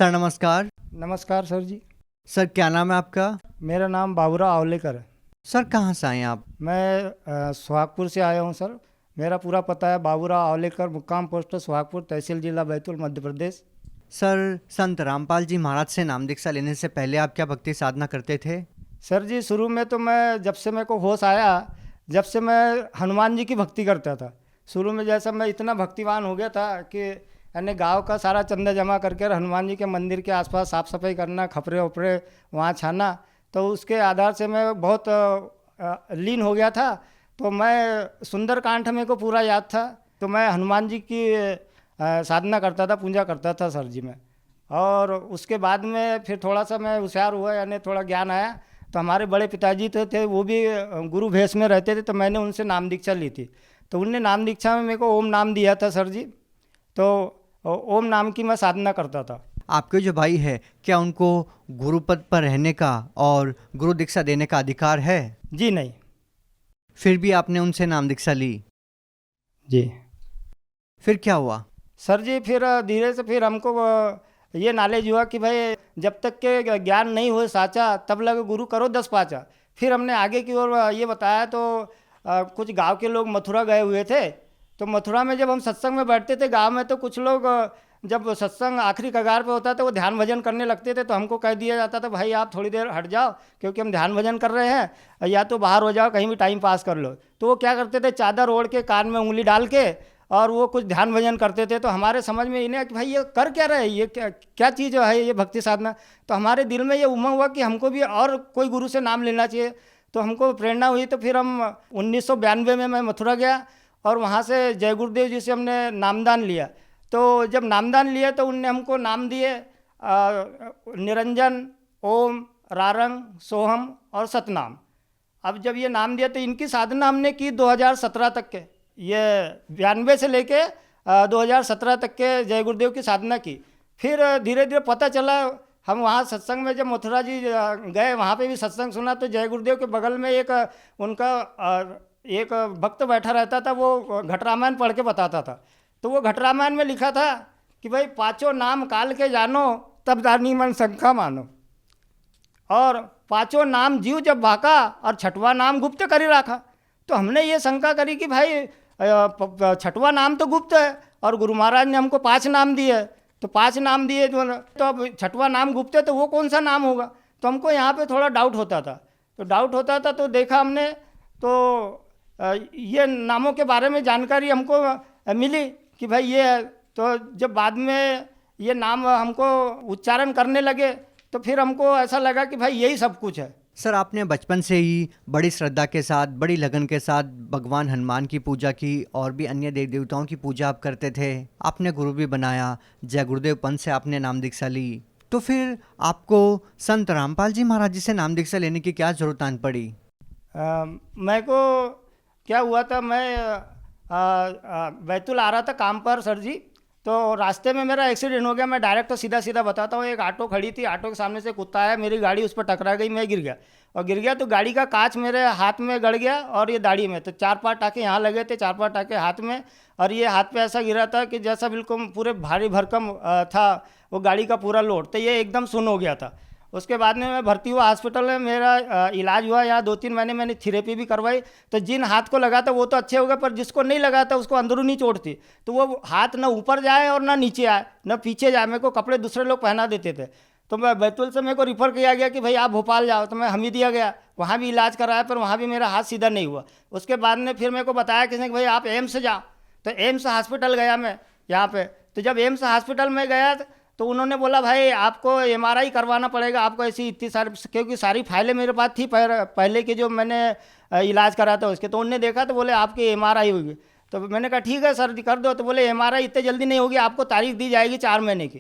Sir नमस्कार। नमस्कार sir जी। Sir क्या नाम है आपका? मेरा नाम बाबूराव आवलेकर है। सर कहाँ से आए हैं आप? मैं सुहागपुर से आया हूँ सर। मेरा पूरा पता है बाबूराव आवलेकर, मुक्काम पोस्ट सुहागपुर, तहसील जिला बैतूल, मध्य प्रदेश। सर संत रामपाल जी महाराज से नाम दीक्षा लेने से पहले आप क्या भक्ति साधना करते थे? सर जी शुरू में तो मैं, जब से मेरे को होश आया, जब से मैं हनुमान जी की भक्ति करता था। शुरू में जैसा मैं इतना भक्तिवान हो गया था कि यानी गांव का सारा चंदा जमा करके हनुमान जी के मंदिर के आसपास साफ़ सफाई करना, खपरे उपरे वहाँ छाना, तो उसके आधार से मैं बहुत लीन हो गया था। तो मैं सुंदरकांड मेरे को पूरा याद था। तो मैं हनुमान जी की साधना करता था, पूजा करता था सर जी मैं। और उसके बाद में फिर थोड़ा सा मैं होशियार हुआ, यानी थोड़ा ज्ञान आया। तो हमारे बड़े पिताजी थे वो भी गुरु भेष में रहते थे, तो मैंने उनसे नाम दीक्षा ली थी। तो उनने नाम दीक्षा में मेरे को ओम नाम दिया था सर जी। तो ओम नाम की मैं साधना करता था। आपके जो भाई है क्या उनको गुरु पद पर रहने का और गुरु दीक्षा देने का अधिकार है? जी नहीं। फिर भी आपने उनसे नाम दीक्षा ली? जी। फिर क्या हुआ? सर जी फिर धीरे से फिर हमको ये नॉलेज हुआ कि भाई जब तक के ज्ञान नहीं हो साचा, तब लगे गुरु करो 10 पाचा। फिर हमने आगे की ओर ये बताया। तो कुछ गांव के लोग मथुरा गए हुए थे। तो मथुरा में जब हम सत्संग में बैठते थे गांव में, तो कुछ लोग जब सत्संग आखिरी कगार पे होता था वो ध्यान भजन करने लगते थे। तो हमको कह दिया जाता था भाई आप थोड़ी देर हट जाओ, क्योंकि हम ध्यान भजन कर रहे हैं, या तो बाहर हो जाओ, कहीं भी टाइम पास कर लो। तो वो क्या करते थे, चादर ओढ़ के कान में उंगली डाल के और वो कुछ ध्यान भजन करते थे। तो हमारे समझ में इन्हें कि भाई ये कर क्या रहे हैं, ये क्या क्या चीज़ है ये भक्ति साधना। तो हमारे दिल में ये उमंग हुआ कि हमको भी और कोई गुरु से नाम लेना चाहिए। तो हमको प्रेरणा हुई। तो फिर हम 1992 में मैं मथुरा गया और वहाँ से जय गुरुदेव जी से हमने नामदान लिया। तो जब नामदान लिया तो उनने हमको नाम दिए निरंजन, ओम, रारंग, सोहम और सतनाम। अब जब ये नाम दिया तो इनकी साधना हमने की 2017 तक के, ये 92 से लेके 2017 तक के जय गुरुदेव की साधना की। फिर धीरे धीरे पता चला, हम वहाँ सत्संग में जब मथुरा जी गए, वहाँ पे भी सत्संग सुना। तो जय गुरुदेव के बगल में एक उनका एक भक्त बैठा रहता था, वो घट रामायण पढ़ के बताता था। तो वो घट रामायण में लिखा था कि भाई पाँचों नाम काल के जानो, तब दानी मन शंखा मानो। और पाँचों नाम जीव जब भाका, और छठवां नाम गुप्त करी रखा। तो हमने ये शंका करी कि भाई छठवां नाम तो गुप्त है और गुरु महाराज ने हमको 5 नाम दिए, तो 5 नाम दिए तो अब छठवां नाम गुप्त है, तो वो कौन सा नाम होगा। तो हमको यहाँ पे थोड़ा डाउट होता था। तो देखा हमने, तो ये नामों के बारे में जानकारी हमको मिली कि भाई ये है। तो जब बाद में ये नाम हमको उच्चारण करने लगे, तो फिर हमको ऐसा लगा कि भाई यही सब कुछ है। सर आपने बचपन से ही बड़ी श्रद्धा के साथ, बड़ी लगन के साथ भगवान हनुमान की पूजा की और भी अन्य देव देवताओं की पूजा आप करते थे। आपने गुरु भी बनाया, जय गुरुदेव पंथ से आपने नाम दीक्षा ली। तो फिर आपको संत रामपाल जी महाराज जी से नाम दीक्षा लेने की क्या जरूरत आन पड़ी? मैं को क्या हुआ था, मैं बैतूल आ रहा था काम पर सर जी। तो रास्ते में मेरा एक्सीडेंट हो गया। मैं डायरेक्ट सीधा सीधा बताता हूँ। एक ऑटो खड़ी थी, ऑटो के सामने से कुत्ता आया, मेरी गाड़ी उस पर टकरा गई, मैं गिर गया। तो गाड़ी का कांच मेरे हाथ में गड़ गया और ये दाढ़ी में। तो 4-5 टाँके यहाँ लगे थे, 4-5 टाँके हाथ में। और ये हाथ पे ऐसा गिरा था कि जैसा बिल्कुल पूरे भारी भरकम था वो गाड़ी का पूरा लोड। तो ये एकदम सुन्न हो गया था। उसके बाद में मैं भर्ती हुआ हॉस्पिटल में, मेरा इलाज हुआ यहाँ 2-3 महीने। मैंने थेरेपी भी करवाई। तो जिन हाथ को लगा था वो तो अच्छे हो गए, पर जिसको नहीं लगा था उसको अंदरूनी चोट थी। तो वो हाथ ना ऊपर जाए और ना नीचे आए, ना पीछे जाए। मेरे को कपड़े दूसरे लोग पहना देते थे। तो मैं बैतूल से मेरे को रिफ़र किया गया कि भाई आप भोपाल जाओ। तो मैं हमीदिया गया, वहाँ भी इलाज कराया, पर वहाँ भी मेरा हाथ सीधा नहीं हुआ। उसके बाद में फिर मेरे को बताया किसी ने कि भाई आप एम्स जाओ। तो एम्स हॉस्पिटल गया मैं यहाँ पे। तो जब एम्स हॉस्पिटल में गया तो उन्होंने बोला भाई आपको MRI करवाना पड़ेगा, आपको ऐसी इतनी सारी, क्योंकि सारी फाइलें मेरे पास थी पहले के जो मैंने इलाज करा था उसके। तो उन्होंने देखा तो बोले आपकी MRI होगी। तो मैंने कहा ठीक है सर कर दो। तो बोले MRI इतने जल्दी नहीं होगी, आपको तारीख दी जाएगी 4 महीने की।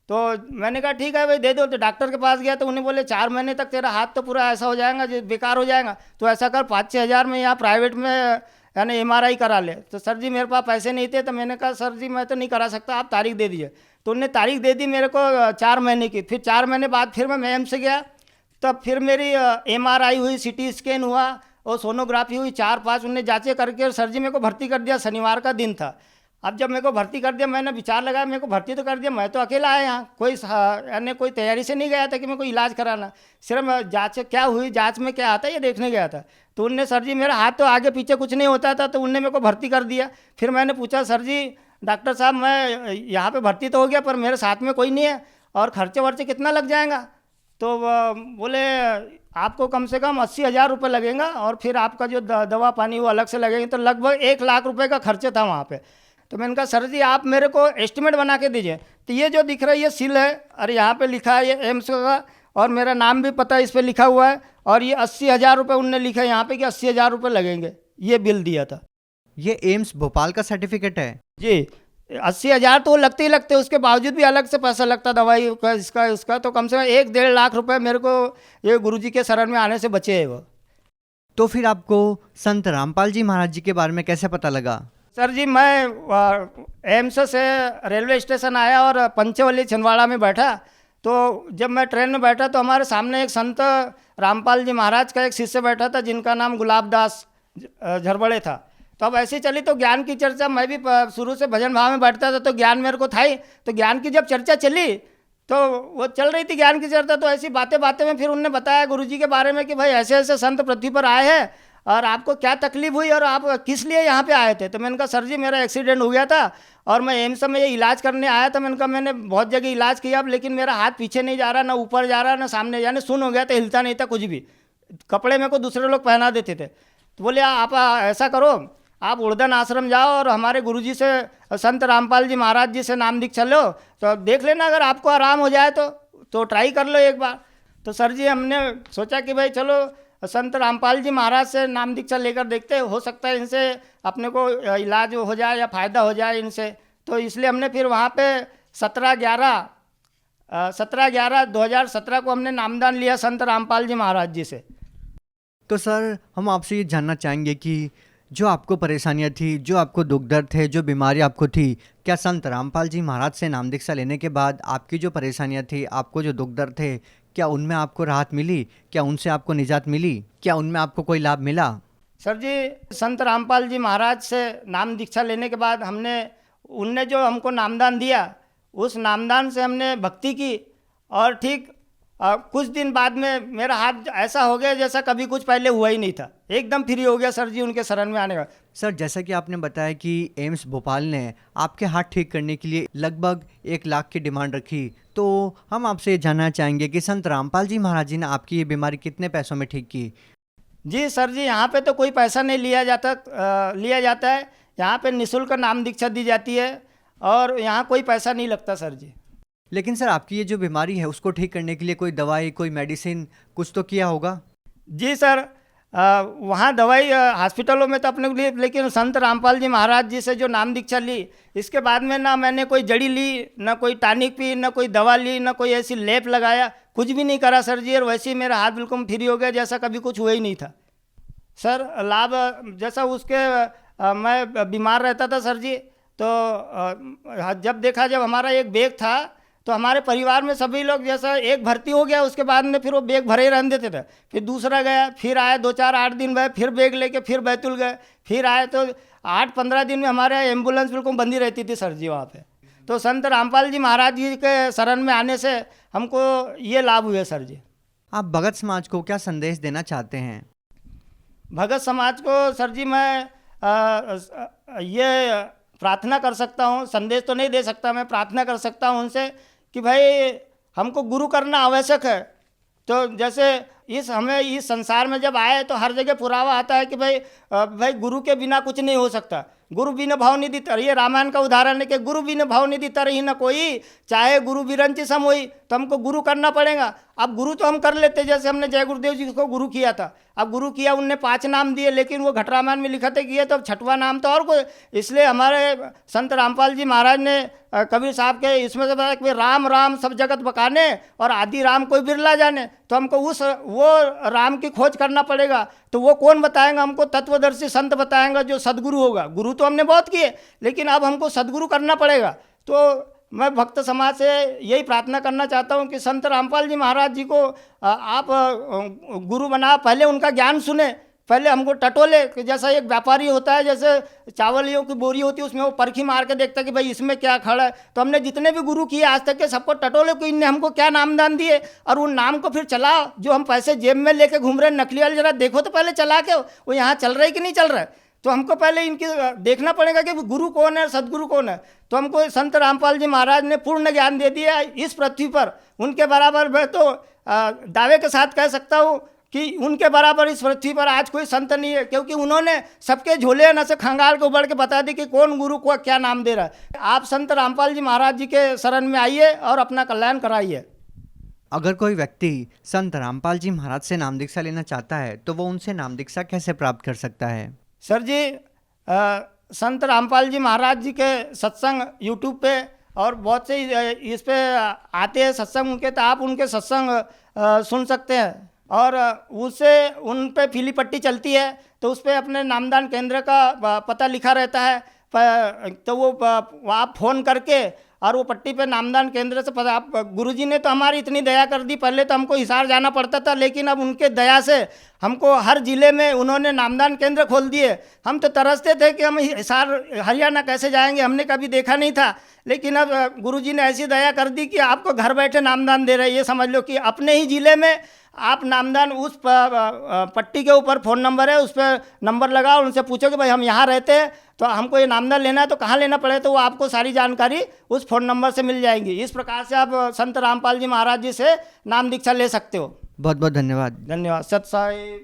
तो मैंने कहा ठीक है भाई दे दो। तो डॉक्टर के पास गया तो उन्हें बोले 4 महीने तक तेरा हाथ तो पूरा ऐसा हो जाएगा जो बेकार हो जाएगा। तो ऐसा कर 5-6 हज़ार में यहाँ प्राइवेट में यानी MRI करा ले। तो सर जी मेरे पास पैसे नहीं थे। तो मैंने कहा सर जी मैं तो नहीं करा सकता, आप तारीख दे दीजिए। तो उन्होंने तारीख दे दी मेरे को 4 महीने की। फिर 4 महीने बाद फिर मैं एम्स गया। तब फिर मेरी MRI हुई, CT स्कैन हुआ और सोनोग्राफी हुई, 4-5 उन्होंने जांचें करके सर जी मेरे को भर्ती कर दिया। शनिवार का दिन था। अब जब मेरे को भर्ती कर दिया, मैंने विचार लगाया मेरे को भर्ती तो कर दिया, मैं तो अकेला आया यहाँ, कोई यानी कोई तैयारी से नहीं गया था कि मेरे को इलाज कराना, सिर्फ मैं जाँच क्या हुई, जाँच में क्या आता है ये देखने गया था। तो उनने सर जी मेरा हाथ तो आगे पीछे कुछ नहीं होता था, तो उनने मेरे को भर्ती कर दिया। फिर मैंने पूछा सर जी डॉक्टर साहब मैं यहाँ पे भर्ती तो हो गया पर मेरे साथ में कोई नहीं है और खर्चे वर्चे कितना लग जाएगा? तो बोले आपको कम से कम 80,000 रुपये लगेगा और फिर आपका जो दवा पानी वो अलग से लगेंगे, तो लगभग 1 लाख रुपए का खर्चे था वहाँ पे। तो मैंने कहा सर जी आप मेरे को एस्टिमेट बना के दीजिए। तो ये जो दिख रहा है ये सील है और यहाँ पे लिखा है ये एम्स का और मेरा नाम भी पता इस पर लिखा हुआ है और ये 80,000 रुपये उनने लिखा है यहाँ पे कि 80,000 रुपये लगेंगे, ये बिल दिया था। ये एम्स भोपाल का सर्टिफिकेट है? जी 80,000 तो लगते ही लगते, उसके बावजूद भी अलग से पैसा लगता दवाई का इसका उसका, तो कम से कम 1-1.5 लाख रुपए मेरे को ये गुरुजी के शरण में आने से बचे है वो। तो फिर आपको संत रामपाल जी महाराज जी के बारे में कैसे पता लगा? सर जी मैं एम्स से रेलवे स्टेशन आया और पंचवली छिंदवाड़ा में बैठा, तो जब मैं ट्रेन में बैठा तो हमारे सामने एक संत रामपाल जी महाराज का एक शिष्य बैठा था जिनका नाम गुलाबदास झरबड़े था। तो अब ऐसी चली तो ज्ञान की चर्चा, मैं भी शुरू से भजन भाव में बैठता था तो ज्ञान मेरे को था ही, तो ज्ञान की जब चर्चा चली तो वो चल रही थी ज्ञान की चर्चा, तो ऐसी बातें बातें में फिर उनने बताया गुरुजी के बारे में कि भाई ऐसे ऐसे संत पृथ्वी पर आए हैं और आपको क्या तकलीफ हुई और आप किस लिए यहाँ पे आए थे? तो मैंने कहा सर जी मेरा एक्सीडेंट हो गया था और मैं एम्स में ये इलाज करने आया था। मैंने कहा मैंने बहुत जगह इलाज किया लेकिन मेरा हाथ पीछे नहीं जा रहा, ना ऊपर जा रहा, ना सामने, यानी सुन हो गया था, हिलता नहीं था कुछ भी, कपड़े मेरे को दूसरे लोग पहना देते थे। तो बोले आप ऐसा करो आप उड़दन आश्रम जाओ और हमारे गुरुजी से संत रामपाल जी महाराज जी से नाम दीक्षा लो, तो देख लेना अगर आपको आराम हो जाए तो ट्राई कर लो एक बार। तो सर जी हमने सोचा कि भाई चलो संत रामपाल जी महाराज से नाम दीक्षा लेकर देखते, हो सकता है इनसे अपने को इलाज हो जाए या फ़ायदा हो जाए इनसे। तो इसलिए हमने फिर वहाँ पे 17/11/2017 को हमने नामदान लिया संत रामपाल जी महाराज जी से। तो सर हम आपसे ये जानना चाहेंगे कि जो आपको परेशानियां थी, जो आपको दुख दर्द थे, जो बीमारी आपको थी, क्या संत रामपाल जी महाराज से नाम दीक्षा लेने के बाद आपकी जो परेशानियां थी, आपको जो दुख दर्द थे, क्या उनमें आपको राहत मिली? क्या उनसे आपको निजात मिली? क्या उनमें आपको कोई लाभ मिला? सर जी संत रामपाल जी महाराज से नाम दीक्षा लेने के बाद उनने जो हमको नामदान दिया, उस नामदान से हमने भक्ति की और ठीक कुछ दिन बाद में मेरा हाथ ऐसा हो गया जैसा कभी कुछ पहले हुआ ही नहीं था, एकदम फ्री हो गया सर जी उनके शरण में आने का। सर जैसा कि आपने बताया कि एम्स भोपाल ने आपके हाथ ठीक करने के लिए लगभग 1 लाख की डिमांड रखी, तो हम आपसे ये जानना चाहेंगे कि संत रामपाल जी महाराज जी ने आपकी ये बीमारी कितने पैसों में ठीक की? जी सर जी यहाँ पे तो कोई पैसा नहीं लिया जाता है, यहाँ पे निःशुल्क नाम दीक्षा दी जाती है और यहाँ कोई पैसा नहीं लगता सर जी। लेकिन सर आपकी ये जो बीमारी है उसको ठीक करने के लिए कोई दवाई, कोई मेडिसिन कुछ तो किया होगा? जी सर वहाँ दवाई हॉस्पिटलों में तो अपने को ली, लेकिन संत रामपाल जी महाराज जी से जो नाम दीक्षा ली इसके बाद में ना मैंने कोई जड़ी ली, ना कोई टॉनिक पी, ना कोई दवा ली, ना कोई ऐसी लेप लगाया, कुछ भी नहीं करा सर जी, और वैसे ही मेरा हाथ बिल्कुल फ्री हो गया जैसा कभी कुछ हुआ ही नहीं था। सर लाभ जैसा मैं बीमार रहता था सर जी, तो जब हमारा एक बैग था तो हमारे परिवार में सभी लोग जैसा एक भर्ती हो गया उसके बाद में फिर वो बैग भरे ही रहने देते थे, फिर दूसरा गया, फिर आए 2-4-8 दिन गए, फिर बैग लेके फिर बैतुल गए, फिर आए, तो 8-15 दिन में हमारे एम्बुलेंस बिल्कुल बंदी रहती थी सर जी वहाँ पे। तो संत रामपाल जी महाराज जी के शरण में आने से हमको ये लाभ हुए सर जी। आप भगत समाज को क्या संदेश देना चाहते हैं? भगत समाज को सर जी मैं ये प्रार्थना कर सकता हूँ, संदेश तो नहीं दे सकता, मैं प्रार्थना कर सकता हूँ उनसे कि भाई हमको गुरु करना आवश्यक है। तो जैसे हमें इस संसार में जब आए तो हर जगह पुरावा आता है कि भाई गुरु के बिना कुछ नहीं हो सकता, गुरु बिना भाव निधि तर, ये रामायण का उदाहरण है कि गुरु बिना भाव निधि तर ही न कोई, चाहे गुरु बिरंची सम होई, तो हमको गुरु करना पड़ेगा। अब गुरु तो हम कर लेते, जैसे हमने जय गुरुदेव जी को गुरु किया था, अब गुरु किया, उनने 5 नाम दिए, लेकिन वो घट रामायण में लिखते किए तो अब 6वां नाम तो और कोई, इसलिए हमारे संत रामपाल जी महाराज ने कबीर साहब के इसमें से बताया कि राम राम सब जगत बकाने और आदि राम कोई बिरला जाने, तो हमको वो राम की खोज करना पड़ेगा। तो वो कौन बताएंगा हमको? तत्वदर्शी संत बताएंगा जो सदगुरु होगा। गुरु तो हमने बहुत किए, लेकिन अब हमको सदगुरु करना पड़ेगा। तो मैं भक्त समाज से यही प्रार्थना करना चाहता हूँ कि संत रामपाल जी महाराज जी को आप गुरु बना, पहले उनका ज्ञान सुने, पहले हमको टटोले कि जैसा एक व्यापारी होता है, जैसे चावलियों की बोरी होती है उसमें वो परखी मार के देखता है कि भाई इसमें क्या खड़ा है। तो हमने जितने भी गुरु किए आज तक के सबको टटोले कि इनने हमको क्या नामदान दिए, और उन नाम को फिर चला जो हम पैसे जेब में लेके घूम रहे हैं नकली वाले, जरा देखो तो पहले चला के वो यहाँ चल रहा है कि नहीं चल रहा है। तो हमको पहले इनकी देखना पड़ेगा कि गुरु कौन है, सदगुरु कौन है। तो हमको संत रामपाल जी महाराज ने पूर्ण ज्ञान दे दिया इस पृथ्वी पर। उनके बराबर मैं तो दावे के साथ कह सकता हूँ कि उनके बराबर इस पृथ्वी पर आज कोई संत नहीं है, क्योंकि उन्होंने सबके झोले न से खंगाल के उबड़ के बता दी कि कौन गुरु को क्या नाम दे रहा है। आप संत रामपाल जी महाराज जी के शरण में आइए और अपना कल्याण कराइए। अगर कोई व्यक्ति संत रामपाल जी महाराज से नाम दीक्षा लेना चाहता है तो वो उनसे नाम दीक्षा कैसे प्राप्त कर सकता है? सर जी, संत रामपाल जी महाराज जी के सत्संग यूट्यूब पे और बहुत से इस पे आते हैं सत्संग उनके, तो आप उनके सत्संग सुन सकते हैं। और उससे उन पे पीली पट्टी चलती है तो उस पर अपने नामदान केंद्र का पता लिखा रहता है, तो वो आप फ़ोन करके और वो पट्टी पे नामदान केंद्र से पता। आप गुरुजी ने तो हमारी इतनी दया कर दी, पहले तो हमको हिसार जाना पड़ता था, लेकिन अब उनके दया से हमको हर ज़िले में उन्होंने नामदान केंद्र खोल दिए। हम तो तरसते थे कि हम हिसार हरियाणा कैसे जाएंगे, हमने कभी देखा नहीं था, लेकिन अब गुरुजी ने ऐसी दया कर दी कि आपको घर बैठे नामदान दे रहे हैं। ये समझ लो कि अपने ही ज़िले में आप नामदान, उस पट्टी के ऊपर फ़ोन नंबर है, उस पर नंबर लगाओ, उनसे पूछो कि भाई हम यहाँ रहते हैं तो हमको ये नामदान लेना है तो कहाँ लेना पड़े, तो वो आपको सारी जानकारी उस फ़ोन नंबर से मिल जाएंगी। इस प्रकार से आप संत रामपाल जी महाराज जी से नाम दीक्षा ले सकते हो। बहुत बहुत धन्यवाद। धन्यवाद। सत साई।